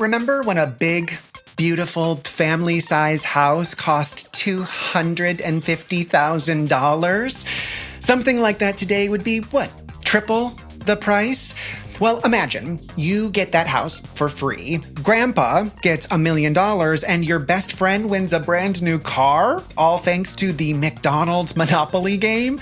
Remember when a big, beautiful, family-sized house cost $250,000? Something like that today would be, what, triple the price? Well, imagine you get that house for free, Grandpa gets $1 million, and your best friend wins a brand new car, all thanks to the McDonald's Monopoly game.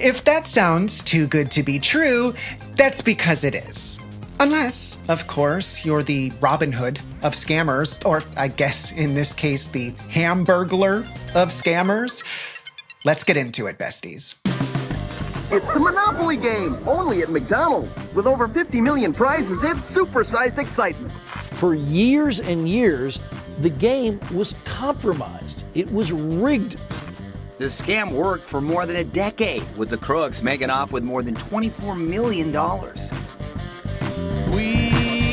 If that sounds too good to be true, that's because it is. Unless, of course, you're the Robin Hood of scammers, or I guess in this case, the Hamburglar of scammers. Let's get into it, besties. It's the Monopoly game, only at McDonald's. With over 50 million prizes, it's supersized excitement. For years and years, the game was compromised. It was rigged. The scam worked for more than a decade, with the crooks making off with more than $24 million. We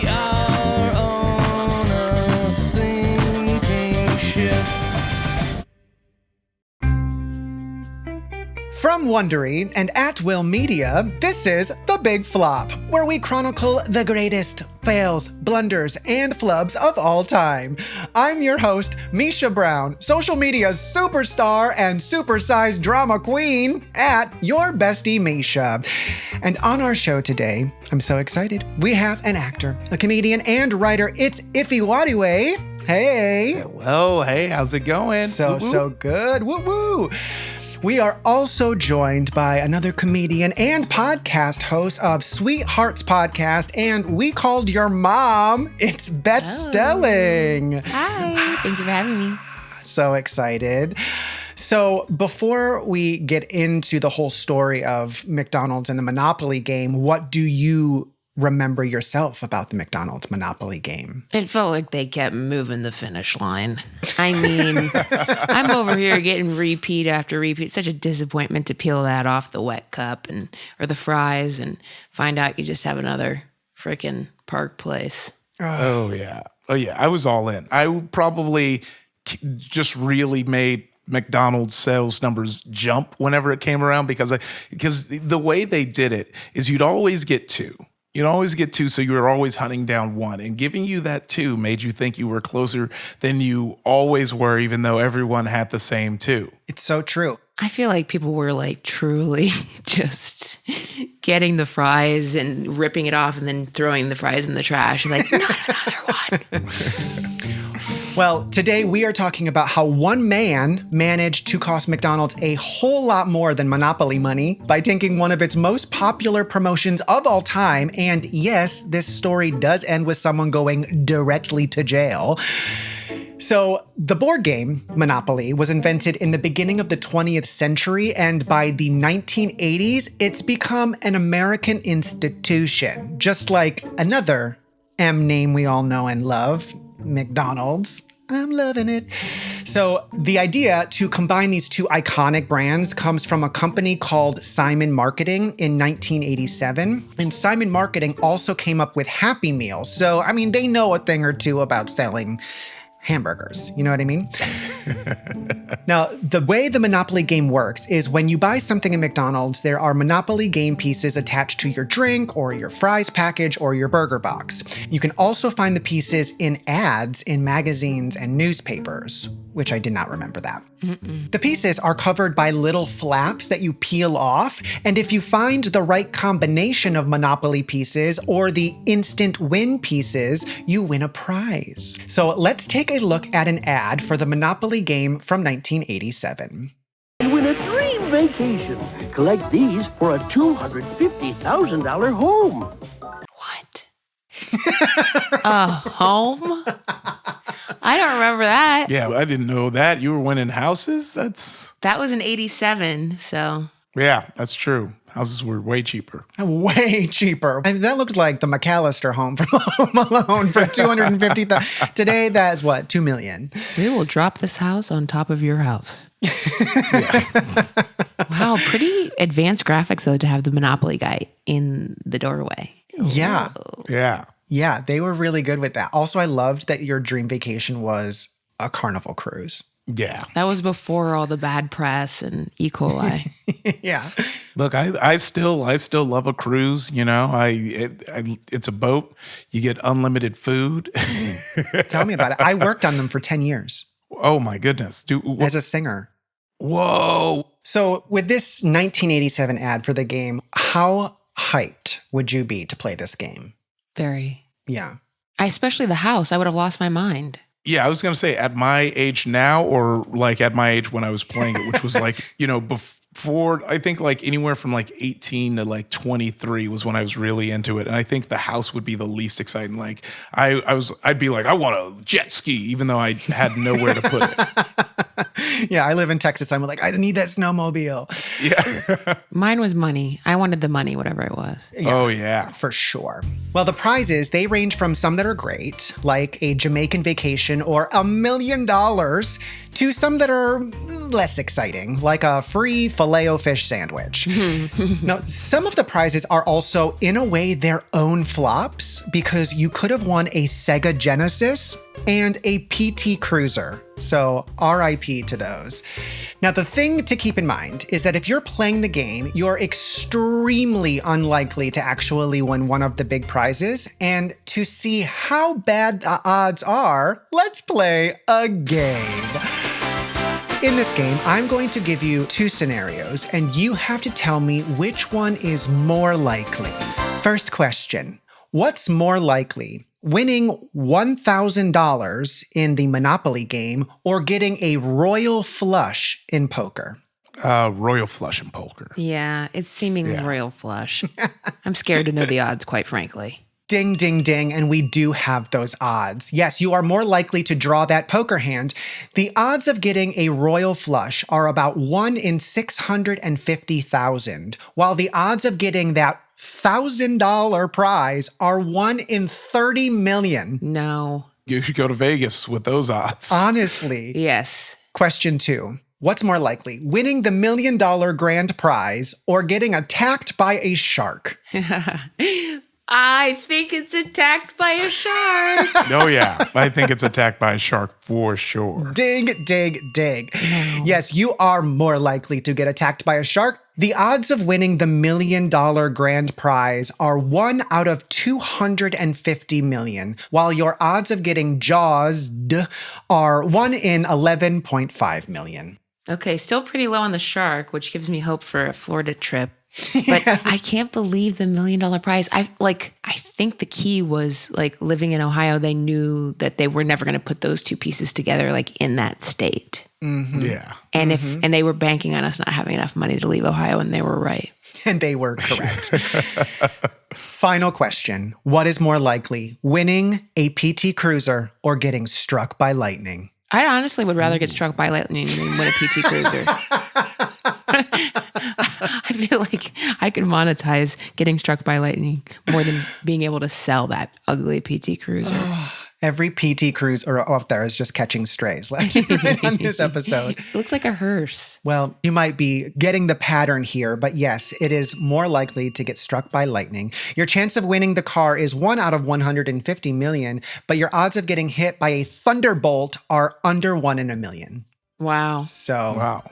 are on a sinking ship. From Wondery and At Will Media, this is The Big Flop, where we chronicle the greatest fails, blunders, and flubs of all time. I'm your host, Misha Brown, social media's superstar and supersized drama queen at Your Bestie Misha. And on our show today, I'm so excited, we have an actor, a comedian, and writer. It's Nwadiwe. Hey. Hello, hey, how's it going? So good. Woo woo. We are also joined by another comedian and podcast host of Sweethearts Podcast, and We Called Your Mom. It's Beth Stelling. Hi, thank you for having me. So excited. So before we get into the whole story of McDonald's and the Monopoly game, what do you remember yourself about the McDonald's Monopoly game? It felt like they kept moving the finish line. I mean, I'm over here getting repeat after repeat. Such a disappointment to peel that off the wet cup or the fries and find out you just have another freaking Park Place. Oh yeah. I was all in. I probably just really made McDonald's sales numbers jump whenever it came around because the way they did it is you'd always get two. You'd always get two, so you were always hunting down one. And giving you that two made you think you were closer than you always were, even though everyone had the same two. It's so true. I feel like people were like truly just getting the fries and ripping it off and then throwing the fries in the trash and like, not another one. Well, today we are talking about how one man managed to cost McDonald's a whole lot more than Monopoly money by taking one of its most popular promotions of all time. And yes, this story does end with someone going directly to jail. So the board game, Monopoly, was invented in the beginning of the 20th century, and by the 1980s, it's become an American institution, just like another M name we all know and love, McDonald's. I'm loving it. So the idea to combine these two iconic brands comes from a company called Simon Marketing in 1987. And Simon Marketing also came up with Happy Meals. So, I mean, they know a thing or two about selling hamburgers. You know what I mean? Now, the way the Monopoly game works is when you buy something at McDonald's, there are Monopoly game pieces attached to your drink or your fries package or your burger box. You can also find the pieces in ads in magazines and newspapers, which I did not remember that. The pieces are covered by little flaps that you peel off, and if you find the right combination of Monopoly pieces or the instant win pieces, you win a prize. So let's take a look at an ad for the Monopoly game from 1987. And win a dream vacation. Collect these for a $250,000 home. What? A home? I don't remember that. Yeah, I didn't know that. You were winning houses? That was in 87, so. Yeah, that's true. Houses were way cheaper. Way cheaper. And that looks like the McAllister home from Home Alone for $250,000. Today, that's what, $2 million. We will drop this house on top of your house. Wow, pretty advanced graphics, though, to have the Monopoly guy in the doorway. Yeah. Whoa. Yeah. Yeah, they were really good with that. Also, I loved that your dream vacation was a Carnival cruise. Yeah. That was before all the bad press and E. coli. Yeah. Look, I still love a cruise. You know, it's a boat. You get unlimited food. Tell me about it. I worked on them for 10 years Oh my goodness. as a singer. Whoa. So with this 1987 ad for the game, how hyped would you be to play this game? Very. Yeah. Especially the house. I would have lost my mind. Yeah, I was going to say at my age now, or like at my age when I was playing it, which was like, before, I think like anywhere from like 18 to like 23 was when I was really into it. And I think the house would be the least exciting. Like I'd be like, I want a jet ski, even though I had nowhere to put it. Yeah, I live in Texas. I'm like, I need that snowmobile. Yeah. Mine was money. I wanted the money, whatever it was. Oh, yeah. For sure. Well, the prizes, they range from some that are great, like a Jamaican vacation or $1 million, to some that are less exciting, like a free Filet-O-Fish sandwich. Now, some of the prizes are also, in a way, their own flops, because you could have won a Sega Genesis and a PT Cruiser. So RIP to those. Now, the thing to keep in mind is that if you're playing the game, you're extremely unlikely to actually win one of the big prizes. And to see how bad the odds are, let's play a game. In this game, I'm going to give you two scenarios, and you have to tell me which one is more likely. First question, what's more likely? Winning $1,000 in the Monopoly game or getting a royal flush in poker? Royal flush in poker. Yeah, it's seeming royal flush. I'm scared to know the odds, quite frankly. Ding, ding, ding, and we do have those odds. Yes, you are more likely to draw that poker hand. The odds of getting a royal flush are about 1 in 650,000, while the odds of getting that $1,000 prize are 1 in 30 million. No. You should go to Vegas with those odds. Honestly. Yes. Question 2. What's more likely, winning the $1 million grand prize or getting attacked by a shark? I think it's attacked by a shark. Oh, yeah. I think it's attacked by a shark for sure. Dig, dig, dig. No. Yes, you are more likely to get attacked by a shark. The odds of winning the $1 million grand prize are 1 out of 250 million, while your odds of getting jawsed are 1 in 11.5 million. Okay, still pretty low on the shark, which gives me hope for a Florida trip. But I can't believe the $1 million prize. I think the key was like living in Ohio. They knew that they were never going to put those two pieces together, like in that state. Mm-hmm. Yeah. And and they were banking on us not having enough money to leave Ohio, and they were right. And they were correct. Final question. What is more likely, winning a PT Cruiser or getting struck by lightning? I honestly would rather get struck by lightning than win a PT Cruiser. I feel like I could monetize getting struck by lightning more than being able to sell that ugly PT Cruiser. Every PT Cruiser out there is just catching strays like on this episode. It looks like a hearse. Well, you might be getting the pattern here, but yes, it is more likely to get struck by lightning. Your chance of winning the car is 1 out of 150 million, but your odds of getting hit by a thunderbolt are under 1 in a million. Wow. So, Wow.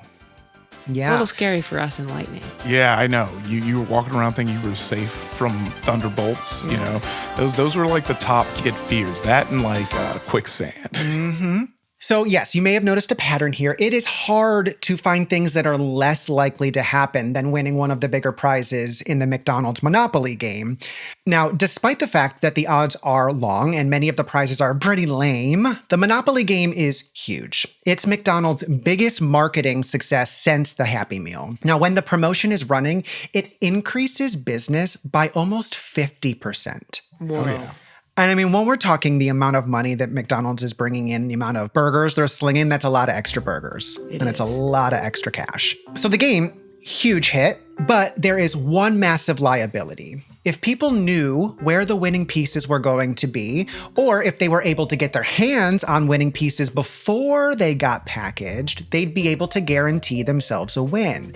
Yeah. A little scary for us in lightning. Yeah, I know. You were walking around thinking you were safe from thunderbolts. You know, those were like the top kid fears. That and like quicksand. Mm-hmm. So yes, you may have noticed a pattern here. It is hard to find things that are less likely to happen than winning one of the bigger prizes in the McDonald's Monopoly game. Now, despite the fact that the odds are long and many of the prizes are pretty lame, the Monopoly game is huge. It's McDonald's biggest marketing success since the Happy Meal. Now, when the promotion is running, it increases business by almost 50%. Whoa. Oh, yeah. And I mean, when we're talking the amount of money that McDonald's is bringing in, the amount of burgers they're slinging, that's a lot of extra burgers. It's a lot of extra cash. So the game, huge hit, but there is one massive liability. If people knew where the winning pieces were going to be, or if they were able to get their hands on winning pieces before they got packaged, they'd be able to guarantee themselves a win.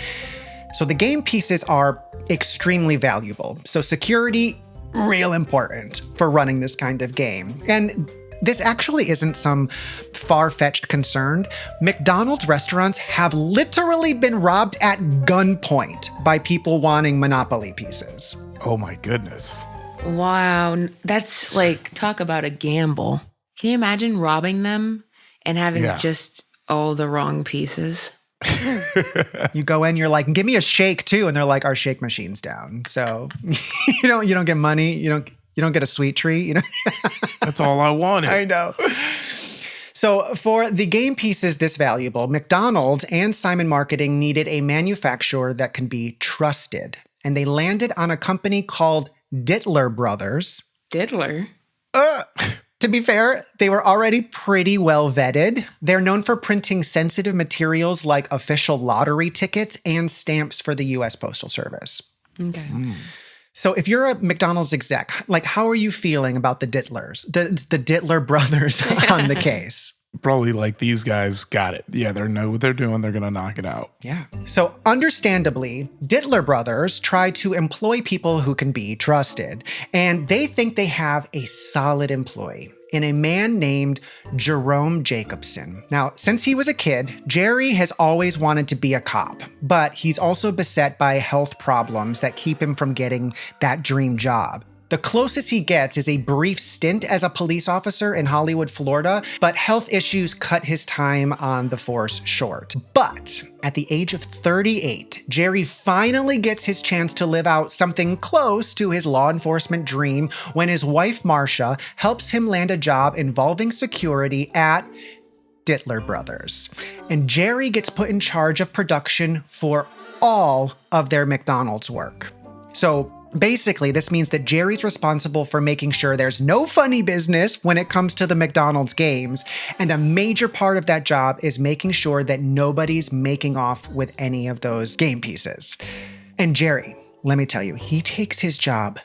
So the game pieces are extremely valuable. So security, real important for running this kind of game. And this actually isn't some far-fetched concern. McDonald's restaurants have literally been robbed at gunpoint by people wanting Monopoly pieces. Oh my goodness. Wow. That's like, talk about a gamble. Can you imagine robbing them and having just all the wrong pieces? You go in, you're like, give me a shake too. And they're like, our shake machine's down. So you don't get money. You don't get a sweet treat. You know, That's all I wanted. I know. So for the game pieces this valuable, McDonald's and Simon Marketing needed a manufacturer that can be trusted. And they landed on a company called Dittler Brothers. Diddler? To be fair, they were already pretty well vetted. They're known for printing sensitive materials like official lottery tickets and stamps for the U.S. Postal Service. Okay. So if you're a McDonald's exec, like, how are you feeling about the Dittlers, the Dittler Brothers on the case? Probably like, these guys got it. Yeah, they know what they're doing. They're going to knock it out. Yeah. So understandably, Dittler Brothers try to employ people who can be trusted. And they think they have a solid employee in a man named Jerome Jacobson. Now, since he was a kid, Jerry has always wanted to be a cop, but he's also beset by health problems that keep him from getting that dream job. The closest he gets is a brief stint as a police officer in Hollywood, Florida, but health issues cut his time on the force short. But at the age of 38, Jerry finally gets his chance to live out something close to his law enforcement dream when his wife, Marcia, helps him land a job involving security at Dittler Brothers. And Jerry gets put in charge of production for all of their McDonald's work. So basically, this means that Jerry's responsible for making sure there's no funny business when it comes to the McDonald's games. And a major part of that job is making sure that nobody's making off with any of those game pieces. And Jerry, let me tell you, he takes his job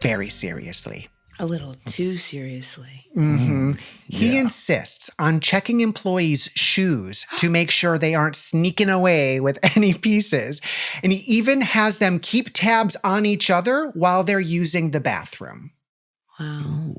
very seriously. A little too seriously. Mm-hmm. He insists on checking employees' shoes to make sure they aren't sneaking away with any pieces. And he even has them keep tabs on each other while they're using the bathroom. Wow.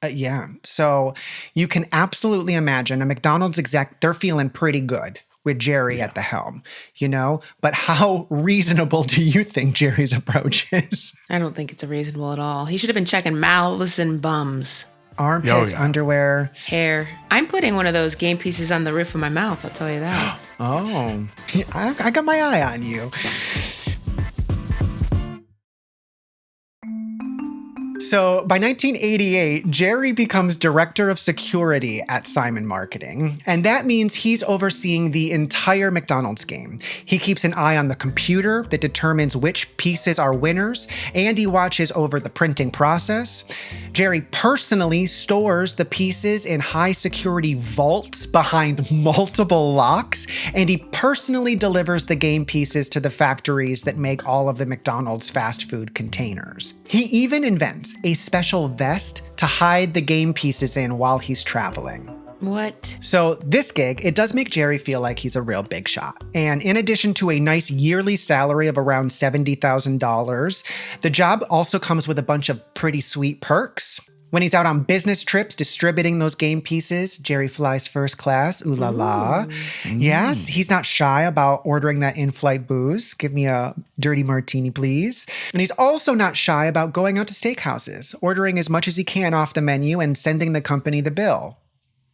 Yeah. So you can absolutely imagine a McDonald's exec, they're feeling pretty good with Jerry at the helm, you know? But how reasonable do you think Jerry's approach is? I don't think it's reasonable at all. He should have been checking mouths and bums. Armpits, underwear. Hair. I'm putting one of those game pieces on the roof of my mouth, I'll tell you that. Oh, I got my eye on you. So by 1988, Jerry becomes director of security at Simon Marketing, and that means he's overseeing the entire McDonald's game. He keeps an eye on the computer that determines which pieces are winners, and he watches over the printing process. Jerry personally stores the pieces in high security vaults behind multiple locks, and he personally delivers the game pieces to the factories that make all of the McDonald's fast food containers. He even invents a special vest to hide the game pieces in while he's traveling. What? So this gig, it does make Jerry feel like he's a real big shot. And in addition to a nice yearly salary of around $70,000, the job also comes with a bunch of pretty sweet perks. When he's out on business trips distributing those game pieces, Jerry flies first class, ooh la la. Yes, he's not shy about ordering that in-flight booze. Give me a dirty martini, please. And he's also not shy about going out to steakhouses, ordering as much as he can off the menu and sending the company the bill.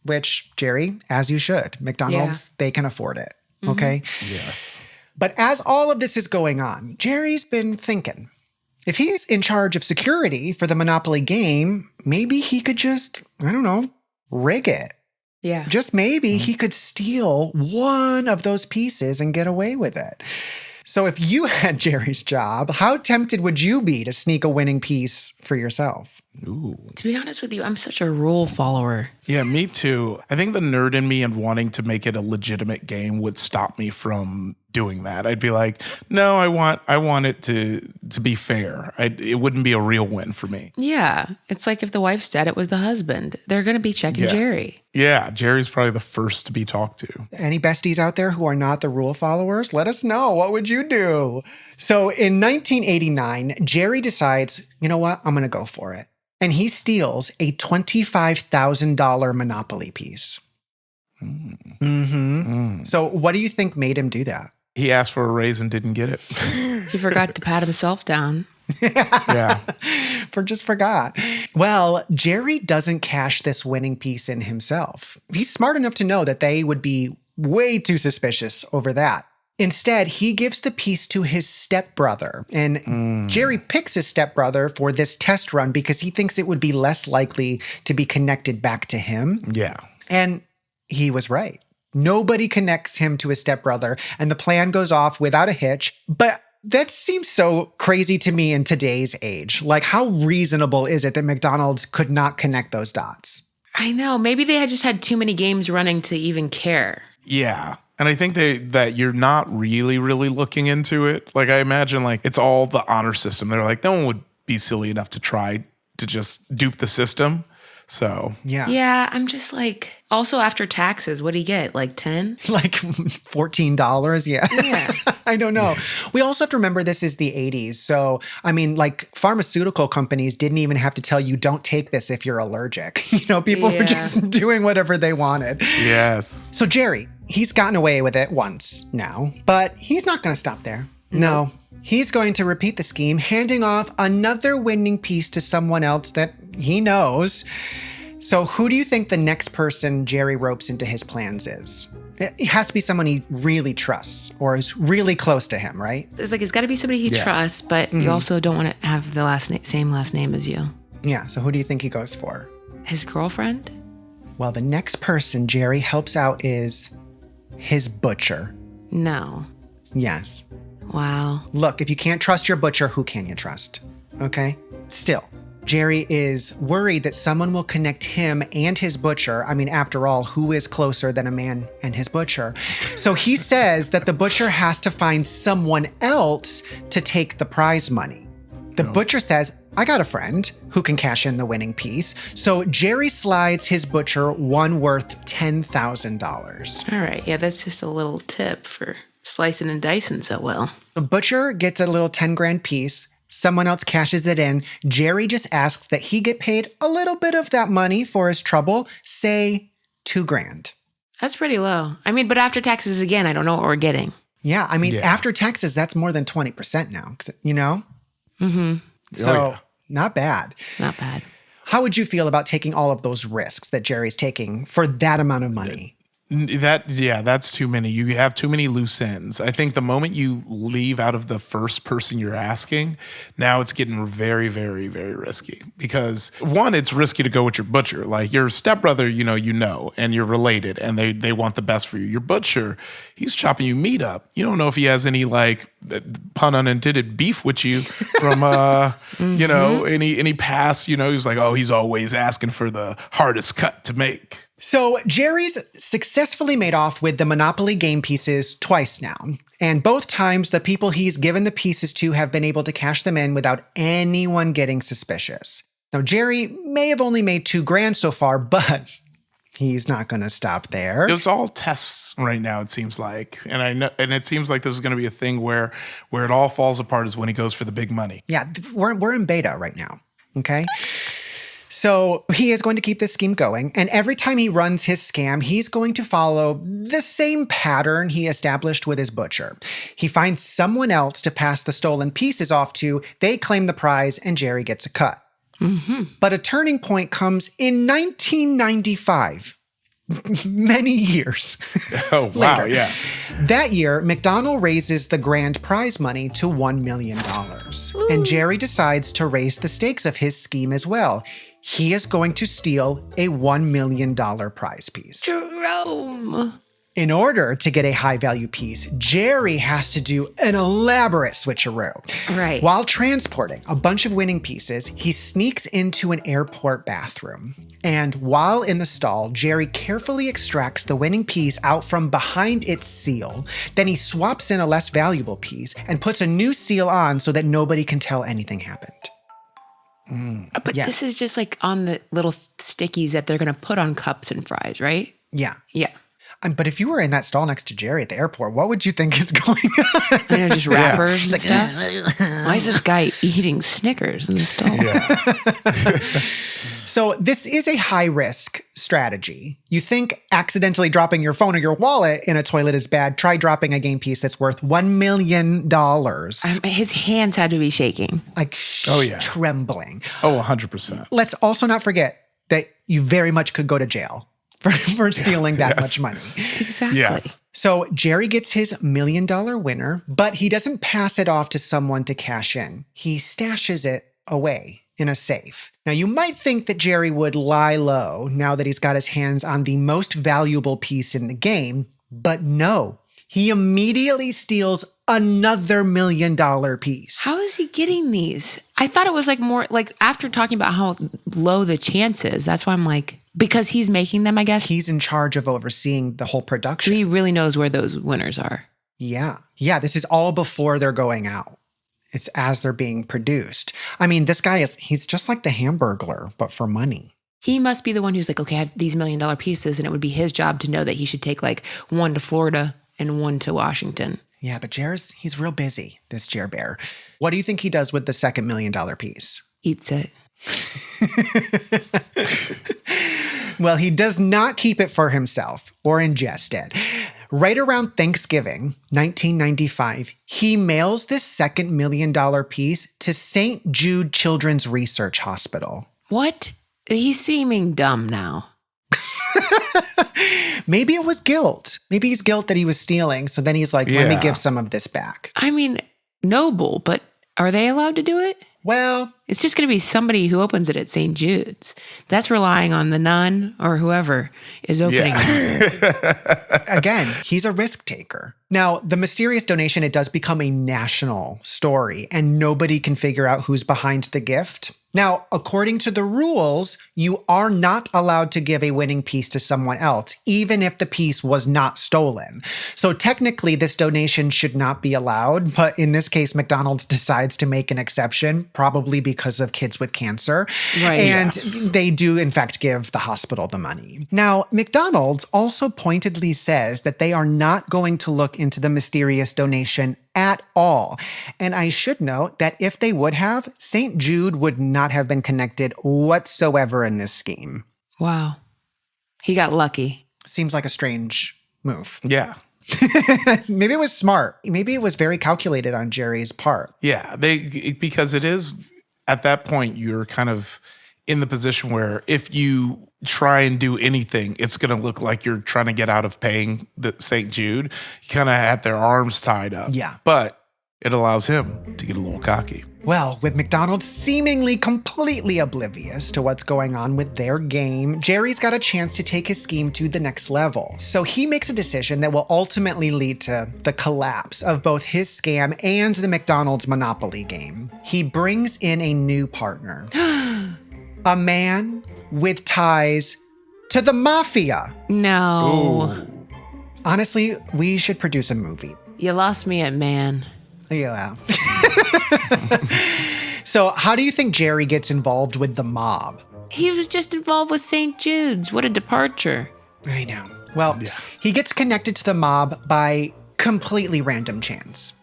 Which, Jerry, as you should. McDonald's, they can afford it, okay? Yes. But as all of this is going on, Jerry's been thinking, if he's in charge of security for the Monopoly game, maybe he could just, I don't know, rig it. Yeah. Just maybe he could steal one of those pieces and get away with it. So if you had Jerry's job, how tempted would you be to sneak a winning piece for yourself? Ooh. To be honest with you, I'm such a rule follower. Yeah, me too. I think the nerd in me and wanting to make it a legitimate game would stop me from doing that. I'd be like, no, I want it to be fair. It wouldn't be a real win for me. Yeah. It's like if the wife's dead, it was the husband. They're going to be checking Jerry. Yeah, Jerry's probably the first to be talked to. Any besties out there who are not the rule followers? Let us know. What would you do? So in 1989, Jerry decides, you know what? I'm going to go for it. and he steals a $25,000 Monopoly piece. So what do you think made him do that? He asked for a raise and didn't get it. He forgot to pat himself down. Yeah. Just forgot. Well, Jerry doesn't cash this winning piece in himself. He's smart enough to know that they would be way too suspicious over that. Instead, he gives the piece to his stepbrother. And Jerry picks his stepbrother for this test run because he thinks it would be less likely to be connected back to him. Yeah. And he was right. Nobody connects him to his stepbrother, and the plan goes off without a hitch. But that seems so crazy to me in today's age. Like, how reasonable is it that McDonald's could not connect those dots? I know. Maybe they had just had too many games running to even care. Yeah. And I think that you're not really looking into it. Like, I imagine, like, it's all the honor system. They're like, no one would be silly enough to try to just dupe the system. So yeah, I'm just like, also after taxes, what do you get? Like 10? Like $14? Yeah. I don't know. We also have to remember this is the 80s. So, I mean, like pharmaceutical companies didn't even have to tell you don't take this if you're allergic. People were just doing whatever they wanted. Yes. So Jerry, he's gotten away with it once now, but he's not going to stop there. No. He's going to repeat the scheme, handing off another winning piece to someone else that he knows. So who do you think the next person Jerry ropes into his plans is? It has to be someone he really trusts or is really close to him, right? It's like, it's got to be somebody he trusts, but you also don't want to have the same last name as you. Yeah, so who do you think he goes for? His girlfriend? Well, the next person Jerry helps out is his butcher. No. Yes. Wow. Look, if you can't trust your butcher, who can you trust? Okay? Still, Jerry is worried that someone will connect him and his butcher. I mean, after all, who is closer than a man and his butcher? So he says that the butcher has to find someone else to take the prize money. The butcher says, I got a friend who can cash in the winning piece. So Jerry slides his butcher one worth $10,000. All right. Yeah, that's just a little tip for slicing and dicing so well. The butcher gets a little 10 grand piece. Someone else cashes it in. Jerry just asks that he get paid a little bit of that money for his trouble, say 2 grand. That's pretty low. I mean, but after taxes, again, I don't know what we're getting. Yeah, I mean, after taxes, that's more than 20% now, you know? Mm-hmm. So, not bad. Not bad. How would you feel about taking all of those risks that Jerry's taking for that amount of money? That's too many. You have too many loose ends. I think the moment you leave out of the first person you're asking, now it's getting very, very, very risky. Because one, it's risky to go with your butcher. Like your stepbrother, you know, and you're related and they want the best for you. Your butcher, he's chopping you meat up. You don't know if he has any like pun unintended beef with you from you know, any past, you know, he's like, oh, he's always asking for the hardest cut to make. So Jerry's successfully made off with the Monopoly game pieces twice now. And both times the people he's given the pieces to have been able to cash them in without anyone getting suspicious. Now, Jerry may have only made 2 grand so far, but he's not going to stop there. It's all tests right now, it seems like. And it seems like there's going to be a thing where it all falls apart is when he goes for the big money. Yeah, we're in beta right now. Okay. So he is going to keep this scheme going. And every time he runs his scam, he's going to follow the same pattern he established with his butcher. He finds someone else to pass the stolen pieces off to, they claim the prize, and Jerry gets a cut. Mm-hmm. But a turning point comes in 1995. Many years. Oh, wow, yeah. That year, McDonald raises the grand prize money to $1 million. Ooh. And Jerry decides to raise the stakes of his scheme as well. He is going to steal a $1 million prize piece. Jerome! In order to get a high-value piece, Jerry has to do an elaborate switcheroo. Right. While transporting a bunch of winning pieces, he sneaks into an airport bathroom. And while in the stall, Jerry carefully extracts the winning piece out from behind its seal. Then he swaps in a less valuable piece and puts a new seal on so that nobody can tell anything happened. But this is just like on the little stickies that they're going to put on cups and fries, right? Yeah. Yeah. But if you were in that stall next to Jerry at the airport, what would you think is going on? I know, just wrappers and stuff. Why is this guy eating Snickers in the stall? So this is a high-risk strategy. You think accidentally dropping your phone or your wallet in a toilet is bad. Try dropping a game piece that's worth $1 million. His hands had to be shaking. Like trembling. Oh, 100%. Let's also not forget that you very much could go to jail for stealing that much money. Exactly. Yes. So Jerry gets his $1 million winner, but he doesn't pass it off to someone to cash in. He stashes it away in a safe. Now, you might think that Jerry would lie low now that he's got his hands on the most valuable piece in the game, but no. He immediately steals another $1 million piece. How is he getting these? I thought it was like more like after talking about how low the chance is. That's why I'm like, because he's making them, I guess. He's in charge of overseeing the whole So production. he really knows where those winners are. Yeah. Yeah, this is all before they're going out. It's as they're being produced. I mean, this guy he's just like the Hamburglar, but for money. He must be the one who's like, okay, I have these $1 million pieces, and it would be his job to know that he should take like one to Florida and one to Washington. Yeah, but he's real busy, this Jer Bear. What do you think he does with the second $1 million piece? Eats it. Well, he does not keep it for himself or ingest it. Right around Thanksgiving, 1995, he mails this second $1 million piece to St. Jude Children's Research Hospital. What? He's seeming dumb now. Maybe it was guilt. Maybe he's guilt that he was stealing. So then he's like, let me give some of this back. I mean, noble, but are they allowed to do it? Well, It's just going to be somebody who opens it at St. Jude's. That's relying on the nun or whoever is opening it. again, he's a risk taker. Now, the mysterious donation, it does become a national story, and nobody can figure out who's behind the gift. Now, according to the rules, you are not allowed to give a winning piece to someone else, even if the piece was not stolen. So technically, this donation should not be allowed, but in this case, McDonald's decides to make an exception, probably because of kids with cancer. Right. And they do, in fact, give the hospital the money. Now, McDonald's also pointedly says that they are not going to look into the mysterious donation at all. And I should note that if they would have, St. Jude would not have been connected whatsoever in this scheme. Wow. He got lucky. Seems like a strange move. Yeah. Maybe it was smart. Maybe it was very calculated on Jerry's part. Yeah. Because it is, at that point, you're kind of in the position where if you try and do anything, it's going to look like you're trying to get out of paying the St. Jude. You kind of had their arms tied up. Yeah. But it allows him to get a little cocky. Well, with McDonald's seemingly completely oblivious to what's going on with their game, Jerry's got a chance to take his scheme to the next level. So he makes a decision that will ultimately lead to the collapse of both his scam and the McDonald's Monopoly game. He brings in a new partner. A man with ties to the mafia. No. Ooh. Honestly, we should produce a movie. You lost me at man. Yeah. So how do you think Jerry gets involved with the mob? He was just involved with St. Jude's. What a departure. I know. Well, he gets connected to the mob by completely random chance.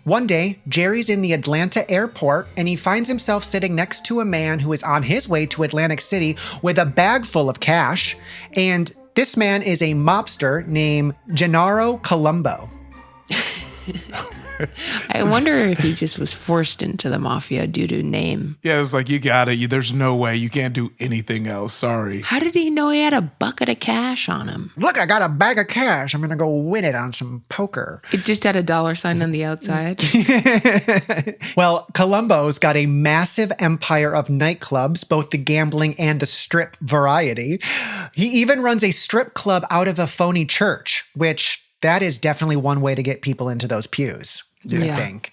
One day, Jerry's in the Atlanta airport and he finds himself sitting next to a man who is on his way to Atlantic City with a bag full of cash. And this man is a mobster named Gennaro Colombo. I wonder if he just was forced into the mafia due to name. Yeah, it was like, you got it. There's no way. You can't do anything else. Sorry. How did he know he had a bucket of cash on him? Look, I got a bag of cash. I'm going to go win it on some poker. It just had a $sign on the outside. Well, Colombo's got a massive empire of nightclubs, both the gambling and the strip variety. He even runs a strip club out of a phony church, which that is definitely one way to get people into those pews. I think.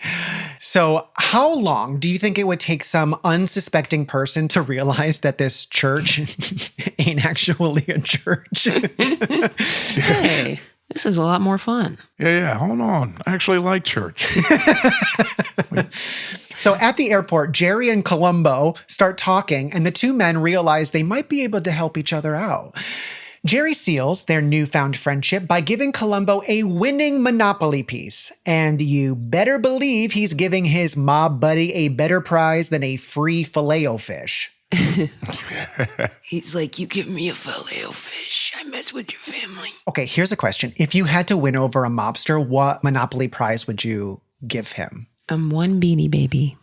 So how long do you think it would take some unsuspecting person to realize that this church ain't actually a church? Hey, this is a lot more fun. Yeah. Hold on. I actually like church. So at the airport, Jerry and Colombo start talking, and the two men realize they might be able to help each other out. Jerry seals their newfound friendship by giving Columbo a winning Monopoly piece. And you better believe he's giving his mob buddy a better prize than a free Filet-O-Fish. He's like, you give me a Filet-O-Fish, I mess with your family. Okay, here's a question. If you had to win over a mobster, what Monopoly prize would you give him? One Beanie Baby.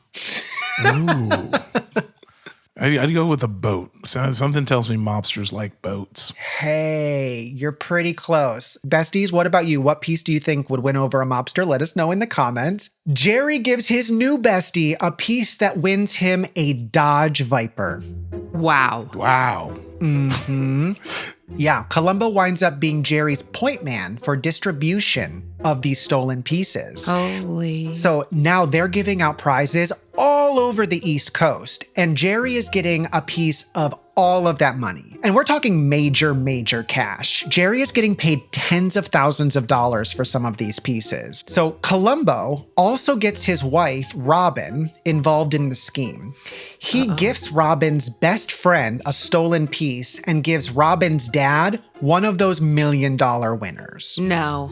Ooh. I'd go with a boat. Something tells me mobsters like boats. Hey, you're pretty close. Besties, what about you? What piece do you think would win over a mobster? Let us know in the comments. Jerry gives his new bestie a piece that wins him a Dodge Viper. Wow. Wow. Yeah, Columbo winds up being Jerry's point man for distribution of these stolen pieces. Holy. So now they're giving out prizes all over the East Coast, and Jerry is getting a piece of all of that money. And we're talking major, major cash. Jerry is getting paid tens of thousands of dollars for some of these pieces. So Columbo also gets his wife, Robin, involved in the scheme. He gifts Robin's best friend a stolen piece and gives Robin's dad one of those $1 million winners. No.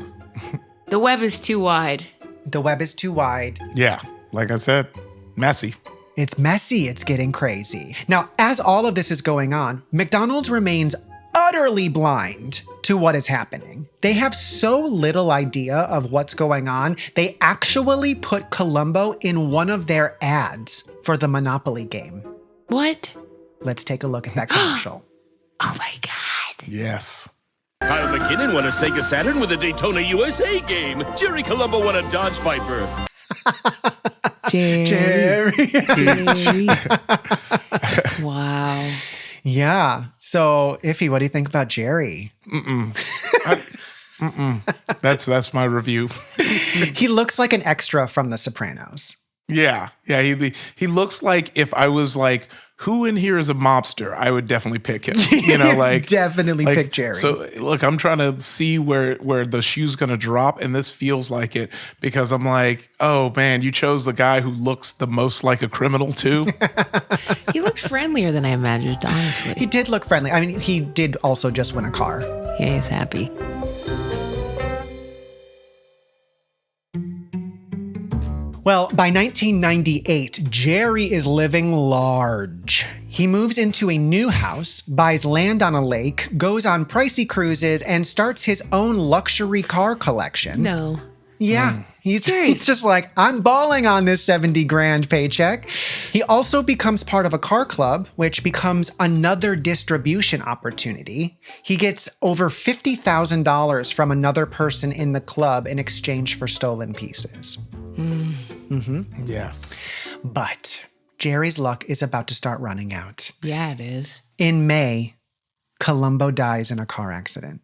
The web is too wide. The web is too wide. Yeah, like I said, messy. It's messy. It's getting crazy. Now, as all of this is going on, McDonald's remains utterly blind to what is happening. They have so little idea of what's going on, they actually put Columbo in one of their ads for the Monopoly game. What? Let's take a look at that commercial. Oh my God. Yes. Kyle McKinnon won a Sega Saturn with a Daytona USA game. Jerry Columbo won a Dodge Viper. Jerry. Wow. Yeah. So, Iffy, what do you think about Jerry? That's my review. He looks like an extra from The Sopranos. Yeah. He looks like if I was like, who in here is a mobster? I would definitely pick him. You know, like Definitely pick Jerry. So look, I'm trying to see where the shoe's gonna drop, and this feels like it because I'm like, oh man, you chose the guy who looks the most like a criminal too. He looked friendlier than I imagined, honestly. He did look friendly. I mean, he did also just win a car. Yeah, he's happy. Well, by 1998, Jerry is living large. He moves into a new house, buys land on a lake, goes on pricey cruises, and starts his own luxury car collection. No. Yeah, he's just like, I'm balling on this 70 grand paycheck. He also becomes part of a car club, which becomes another distribution opportunity. He gets over $50,000 from another person in the club in exchange for stolen pieces. Yes. But Jerry's luck is about to start running out. Yeah, it is. In May, Columbo dies in a car accident.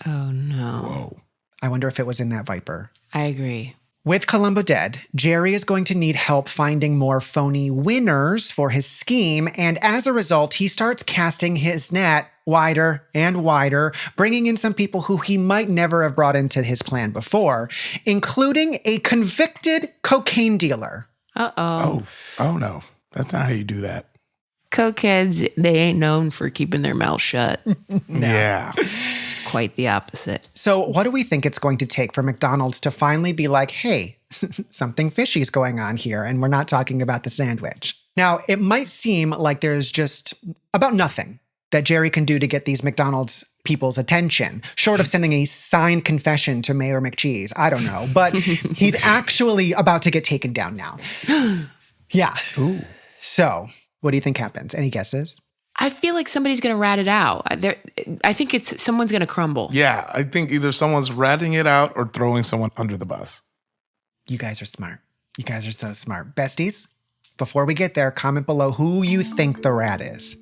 Oh, no. Whoa. I wonder if it was in that Viper. I agree. With Columbo dead, Jerry is going to need help finding more phony winners for his scheme, and as a result, he starts casting his net wider and wider, bringing in some people who he might never have brought into his plan before, including a convicted cocaine dealer. Uh-oh. Oh no. That's not how you do that. Cokeheads, they ain't known for keeping their mouth shut. Yeah. Quite the opposite. So what do we think it's going to take for McDonald's to finally be like, hey, something fishy is going on here, and we're not talking about the sandwich? Now, it might seem like there's just about nothing that Jerry can do to get these McDonald's people's attention, short of sending a signed confession to Mayor McCheese. I don't know. But he's actually about to get taken down now. Yeah. Ooh. So what do you think happens? Any guesses? I feel like somebody's going to rat it out. I think someone's going to crumble. Yeah, I think either someone's ratting it out or throwing someone under the bus. You guys are smart. You guys are so smart. Besties, before we get there, comment below who you think the rat is.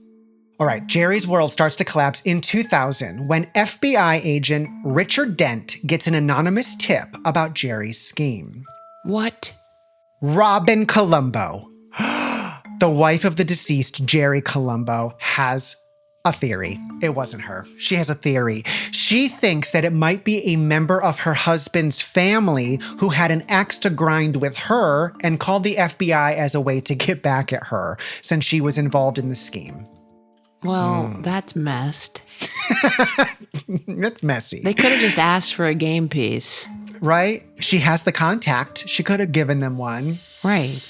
All right, Jerry's world starts to collapse in 2000 when FBI agent Richard Dent gets an anonymous tip about Jerry's scheme. What? Robin Columbo, the wife of the deceased Jerry Columbo, has a theory. It wasn't her. She has a theory. She thinks that it might be a member of her husband's family who had an axe to grind with her and called the FBI as a way to get back at her since she was involved in the scheme. Well, that's messed. It's messy. They could have just asked for a game piece. Right? She has the contact. She could have given them one. Right.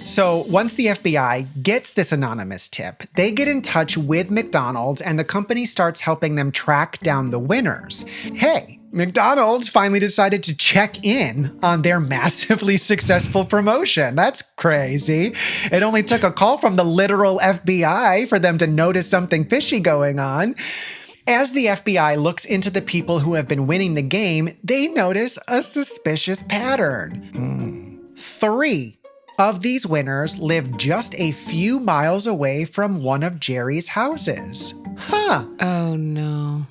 So once the FBI gets this anonymous tip, they get in touch with McDonald's and the company starts helping them track down the winners. Hey, McDonald's finally decided to check in on their massively successful promotion. That's crazy. It only took a call from the literal FBI for them to notice something fishy going on. As the FBI looks into the people who have been winning the game, they notice a suspicious pattern. 3 of these winners live just a few miles away from one of Jerry's houses. Huh. Oh, no.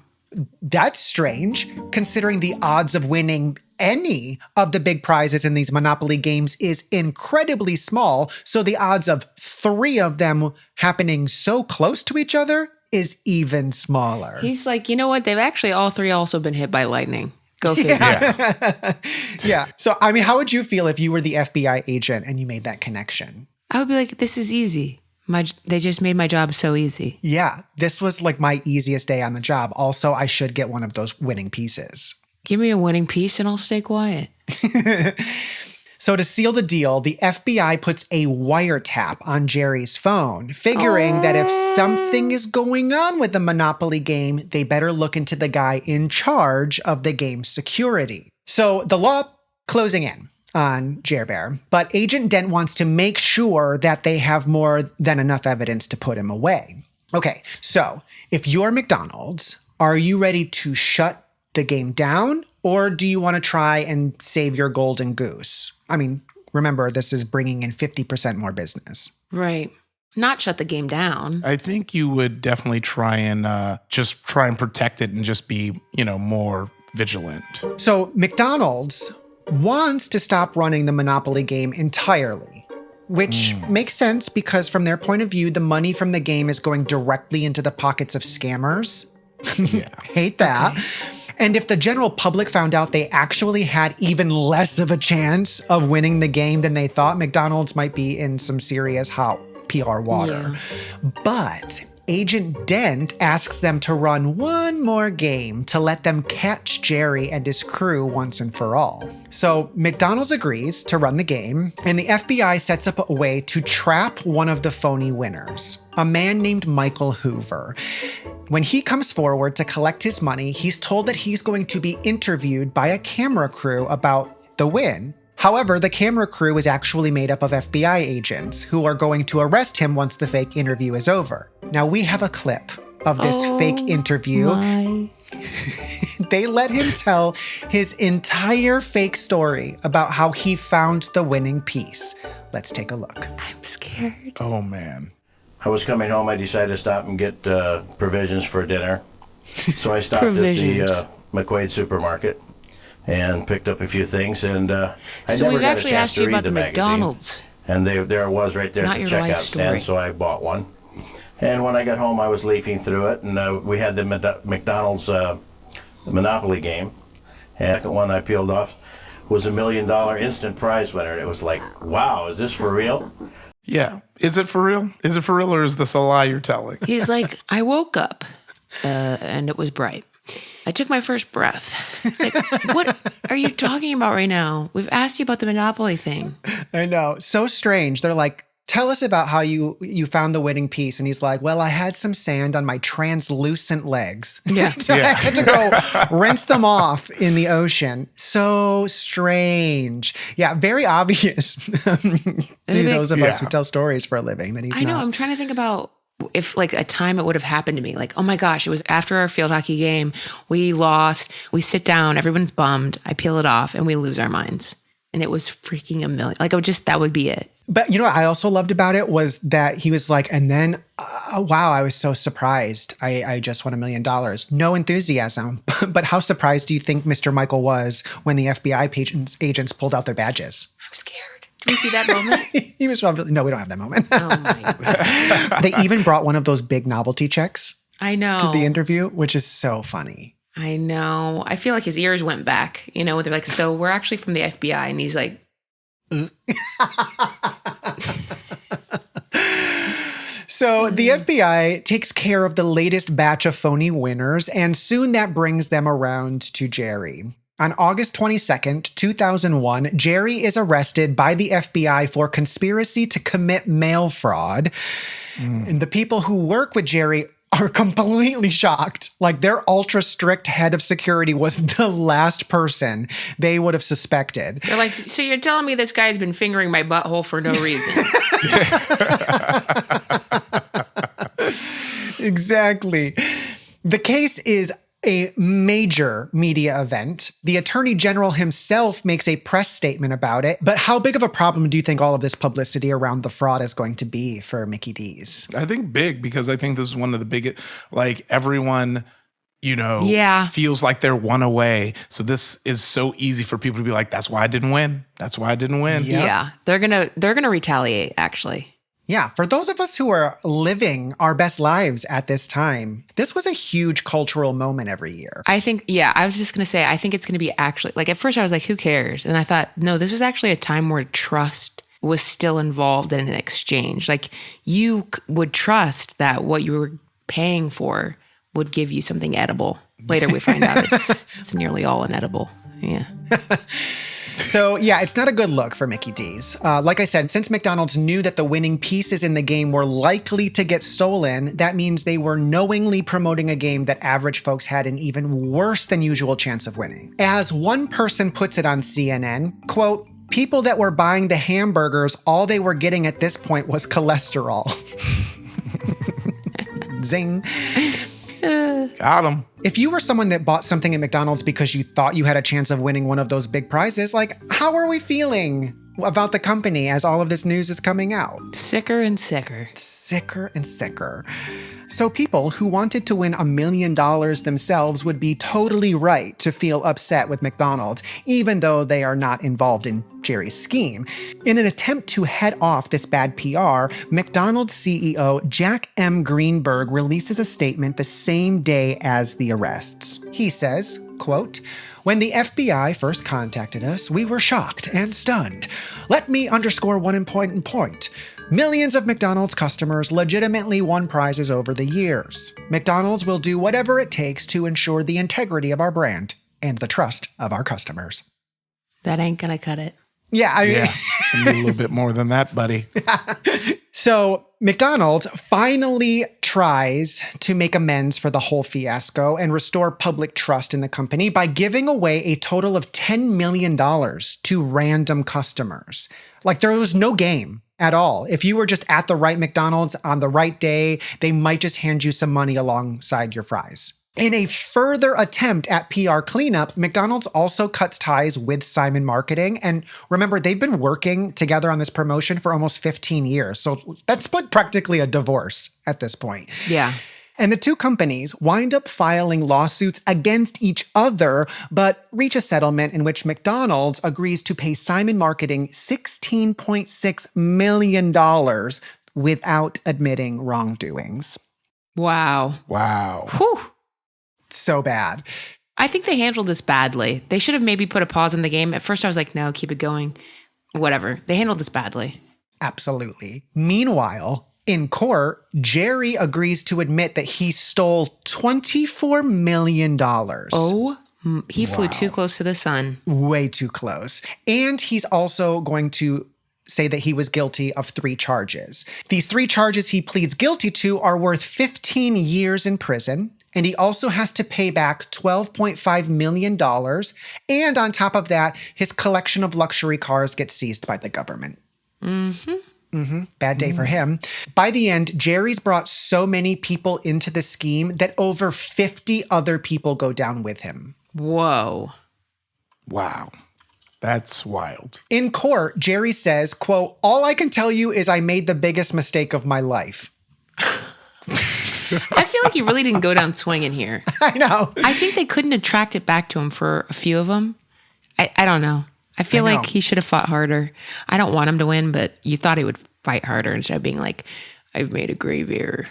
That's strange, considering the odds of winning any of the big prizes in these Monopoly games is incredibly small, so the odds of 3 of them happening so close to each other is even smaller. He's like, you know what? They've actually all 3 also been hit by lightning. Go figure. Yeah. So, I mean, how would you feel if you were the FBI agent and you made that connection? I would be like, this is easy. They just made my job so easy. Yeah, this was like my easiest day on the job. Also, I should get one of those winning pieces. Give me a winning piece and I'll stay quiet. So to seal the deal, the FBI puts a wiretap on Jerry's phone, figuring that if something is going on with the Monopoly game, they better look into the guy in charge of the game's security. So the law closing in on Jer Bear, but Agent Dent wants to make sure that they have more than enough evidence to put him away. Okay, so if you're McDonald's, are you ready to shut the game down, or do you want to try and save your golden goose? I mean, remember, this is bringing in 50% more business. Right. Not shut the game down. I think you would definitely try and protect it and just be, more vigilant. So McDonald's wants to stop running the Monopoly game entirely, which makes sense because from their point of view, the money from the game is going directly into the pockets of scammers. Yeah. Hate that. Okay. And if the general public found out they actually had even less of a chance of winning the game than they thought, McDonald's might be in some serious hot PR water. Yeah. But Agent Dent asks them to run one more game to let them catch Jerry and his crew once and for all. So McDonald's agrees to run the game, and the FBI sets up a way to trap one of the phony winners, a man named Michael Hoover. When he comes forward to collect his money, he's told that he's going to be interviewed by a camera crew about the win. However, the camera crew is actually made up of FBI agents who are going to arrest him once the fake interview is over. Now, we have a clip of this fake interview. They let him tell his entire fake story about how he found the winning piece. Let's take a look. I'm scared. Oh, man. I was coming home. I decided to stop and get provisions for dinner. So I stopped at the McQuaid supermarket and picked up a few things. And I never got a chance to read the McDonald's. And there it was right there at the checkout stand, so I bought one. And when I got home, I was leafing through it, and we had the McDonald's Monopoly game. And the second one I peeled off was $1 million instant prize winner. And it was like, wow, is this for real? Yeah. Is it for real? Is it for real, or is this a lie you're telling? He's like, I woke up and it was bright. I took my first breath. It's like, what are you talking about right now? We've asked you about the Monopoly thing. I know. So strange. They're like, tell us about how you found the winning piece. And he's like, well, I had some sand on my translucent legs. Yeah. I had to go rinse them off in the ocean. So strange. Yeah, very obvious to those of us who tell stories for a living that he's not. I know. I'm trying to think about if like a time it would have happened to me. Like, oh my gosh, it was after our field hockey game. We lost. We sit down. Everyone's bummed. I peel it off and we lose our minds. And it was freaking $1 million. Like, that would be it. But you know what I also loved about it was that he was like, and then, wow, I was so surprised. I just won $1 million. No enthusiasm. But how surprised do you think Mr. Michael was when the FBI agents pulled out their badges? I'm scared. Do we see that moment? He was probably, no, we don't have that moment. Oh my God. They even brought one of those big novelty checks. I know. To the interview, which is so funny. I know. I feel like his ears went back. They're like, so we're actually from the FBI. And he's like, So the FBI takes care of the latest batch of phony winners, and soon that brings them around to Jerry. On August 22nd, 2001, Jerry is arrested by the FBI for conspiracy to commit mail fraud. And the people who work with Jerry are completely shocked. Like, their ultra strict head of security was the last person they would have suspected. They're like, so you're telling me this guy's been fingering my butthole for no reason? Exactly. The case is a major media event. The Attorney General himself makes a press statement about it. But how big of a problem do you think all of this publicity around the fraud is going to be for Mickey D's? I think big, because I think this is one of the biggest, like, everyone, feels like they're one away. So this is so easy for people to be like, that's why I didn't win. That's why I didn't win. Yep. Yeah. They're gonna retaliate, actually. Yeah, for those of us who are living our best lives at this time, this was a huge cultural moment every year. I think, I was just going to say, I think it's going to be actually, like, at first I was like, who cares? And I thought, no, this was actually a time where trust was still involved in an exchange. Like, you would trust that what you were paying for would give you something edible. Later we find out it's nearly all inedible. Yeah. So, it's not a good look for Mickey D's. Like I said, since McDonald's knew that the winning pieces in the game were likely to get stolen, that means they were knowingly promoting a game that average folks had an even worse than usual chance of winning. As one person puts it on CNN, quote, people that were buying the hamburgers, all they were getting at this point was cholesterol. Zing. Got him. If you were someone that bought something at McDonald's because you thought you had a chance of winning one of those big prizes, like, how are we feeling about the company as all of this news is coming out? Sicker and sicker. Sicker and sicker. So people who wanted to win $1 million themselves would be totally right to feel upset with McDonald's, even though they are not involved in Jerry's scheme. In an attempt to head off this bad PR, McDonald's CEO Jack M. Greenberg releases a statement the same day as the arrests. He says, quote, when the FBI first contacted us, we were shocked and stunned. Let me underscore one important point. Millions of McDonald's customers legitimately won prizes over the years. McDonald's will do whatever it takes to ensure the integrity of our brand and the trust of our customers. That ain't gonna cut it. Yeah, I mean, a little bit more than that, buddy. So McDonald's finally tries to make amends for the whole fiasco and restore public trust in the company by giving away a total of $10 million to random customers. Like, there was no game at all. If you were just at the right McDonald's on the right day, they might just hand you some money alongside your fries. In a further attempt at PR cleanup, McDonald's also cuts ties with Simon Marketing. And remember, they've been working together on this promotion for almost 15 years. So that's like practically a divorce at this point. Yeah. And the two companies wind up filing lawsuits against each other, but reach a settlement in which McDonald's agrees to pay Simon Marketing $16.6 million without admitting wrongdoings. Wow. Whew. So bad. I think they handled this badly. They should have maybe put a pause in the game. At first I was like, no, keep it going. Whatever. They handled this badly. Absolutely. Meanwhile, in court, Jerry agrees to admit that he stole $24 million. Oh, he flew too close to the sun. Way too close. And he's also going to say that he was guilty of 3 charges. These 3 charges he pleads guilty to are worth 15 years in prison. And he also has to pay back $12.5 million. And on top of that, his collection of luxury cars gets seized by the government. Bad day for him. By the end, Jerry's brought so many people into the scheme that over 50 other people go down with him. Whoa. Wow. That's wild. In court, Jerry says, quote, all I can tell you is I made the biggest mistake of my life. I feel like he really didn't go down swinging here. I know. I think they couldn't attract it back to him for a few of them. I don't know. I feel like he should have fought harder. I don't want him to win, but you thought he would fight harder instead of being like, I've made a grave error.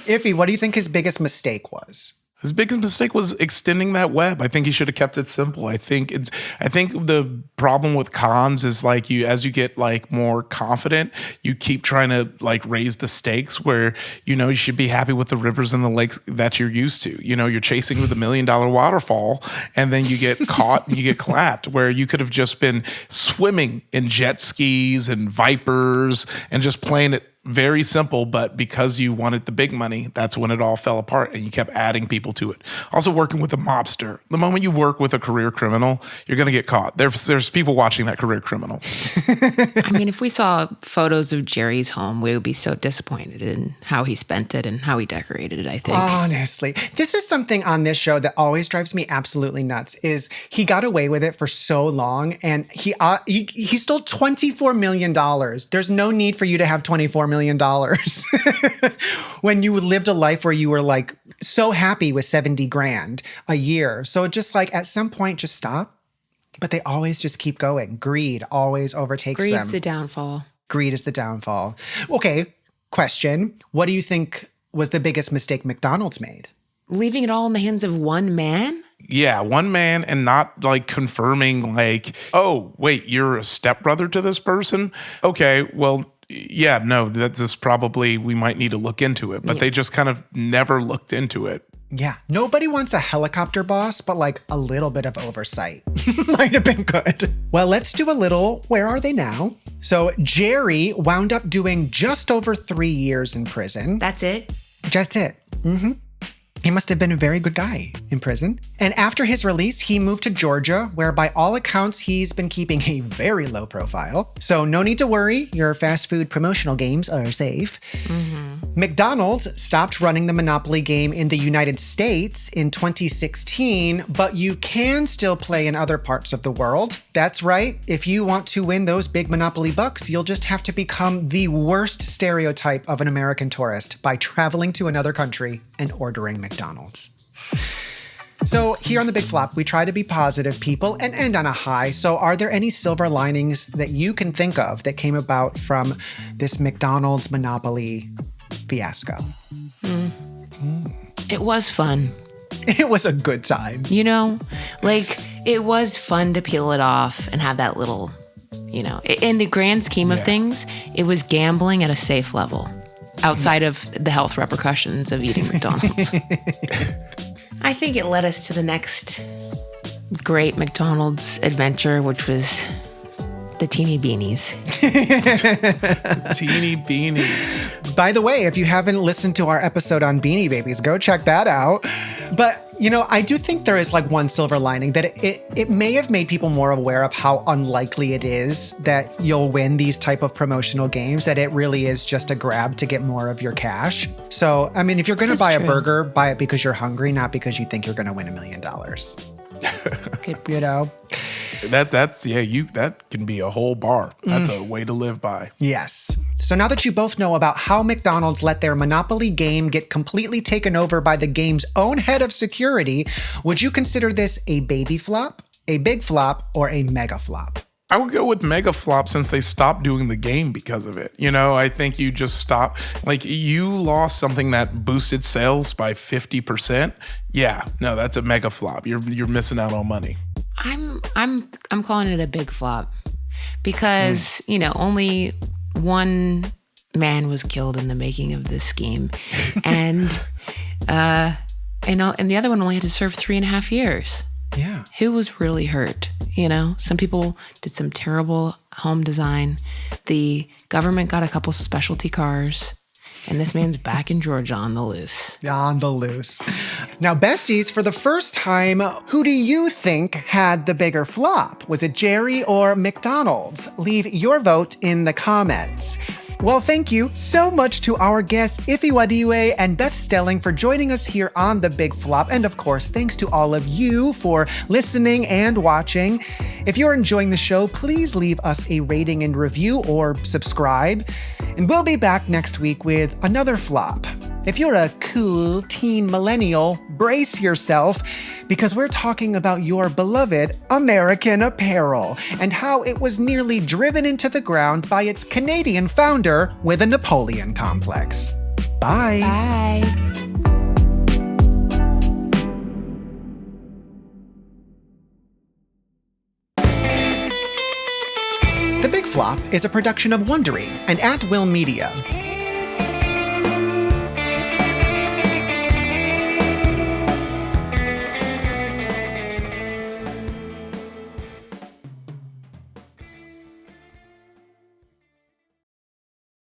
Iffy, what do you think his biggest mistake was? His biggest mistake was extending that web. I think he should have kept it simple. I think the problem with cons is like as you get like more confident, you keep trying to like raise the stakes where, you should be happy with the rivers and the lakes that you're used to. You're chasing with $1 million waterfall and then you get caught and you get clapped, where you could have just been swimming in jet skis and Vipers and just playing it very simple, but because you wanted the big money, that's when it all fell apart and you kept adding people to it. Also working with a mobster. The moment you work with a career criminal, you're going to get caught. There's people watching that career criminal. I mean, if we saw photos of Jerry's home, we would be so disappointed in how he spent it and how he decorated it, I think. Honestly, this is something on this show that always drives me absolutely nuts, is he got away with it for so long and he stole $24 million. There's no need for you to have $24 million when you lived a life where you were like so happy with 70 grand a year. So just like at some point, just stop. But they always just keep going. Greed always overtakes them. Greed's the downfall. Greed is the downfall. Okay, question. What do you think was the biggest mistake McDonald's made? Leaving it all in the hands of one man? Yeah, one man, and not like confirming like, oh, wait, you're a stepbrother to this person? Okay, well, yeah, no, that's probably, we might need to look into it. But they just kind of never looked into it. Yeah, nobody wants a helicopter boss, but like a little bit of oversight might have been good. Well, let's do a little, where are they now? So Jerry wound up doing just over 3 years in prison. That's it? That's it. Mm-hmm. He must have been a very good guy in prison. And after his release, he moved to Georgia, where by all accounts, he's been keeping a very low profile. So no need to worry, your fast food promotional games are safe. Mm-hmm. McDonald's stopped running the Monopoly game in the United States in 2016, but you can still play in other parts of the world. That's right. If you want to win those big Monopoly bucks, you'll just have to become the worst stereotype of an American tourist by traveling to another country and ordering McDonald's. So here on The Big Flop, we try to be positive people and end on a high. So are there any silver linings that you can think of that came about from this McDonald's Monopoly fiasco? It was fun. It was a good time. It was fun to peel it off and have that little, in the grand scheme of things, it was gambling at a safe level. Outside of the health repercussions of eating McDonald's. I think it led us to the next great McDonald's adventure, which was the teeny beanies. Teeny beanies. By the way, if you haven't listened to our episode on Beanie Babies, go check that out. But, I do think there is like one silver lining that it may have made people more aware of how unlikely it is that you'll win these type of promotional games, that it really is just a grab to get more of your cash. So, I mean, if you're going to buy a burger, buy it because you're hungry, not because you think you're going to win $1 million. Good. That can be a whole bar. That's a way to live by. Yes. So now that you both know about how McDonald's let their Monopoly game get completely taken over by the game's own head of security, would you consider this a baby flop, a big flop, or a mega flop? I would go with mega flop since they stopped doing the game because of it. I think you just stop. Like, you lost something that boosted sales by 50%. Yeah, no, that's a mega flop. You're missing out on money. I'm calling it a big flop because, only one man was killed in the making of this scheme. And the other one only had to serve 3.5 years. Yeah. Who was really hurt? Some people did some terrible home design. The government got a couple specialty cars. And this man's back in Georgia on the loose. On the loose. Now, besties, for the first time, who do you think had the bigger flop? Was it Jerry or McDonald's? Leave your vote in the comments. Well, thank you so much to our guests, Nwadiwe and Beth Stelling, for joining us here on The Big Flop. And of course, thanks to all of you for listening and watching. If you're enjoying the show, please leave us a rating and review or subscribe. And we'll be back next week with another flop. If you're a cool teen millennial, brace yourself, because we're talking about your beloved American Apparel and how it was nearly driven into the ground by its Canadian founder with a Napoleon complex. Bye. Bye. McFlop is a production of Wondery and At Will Media.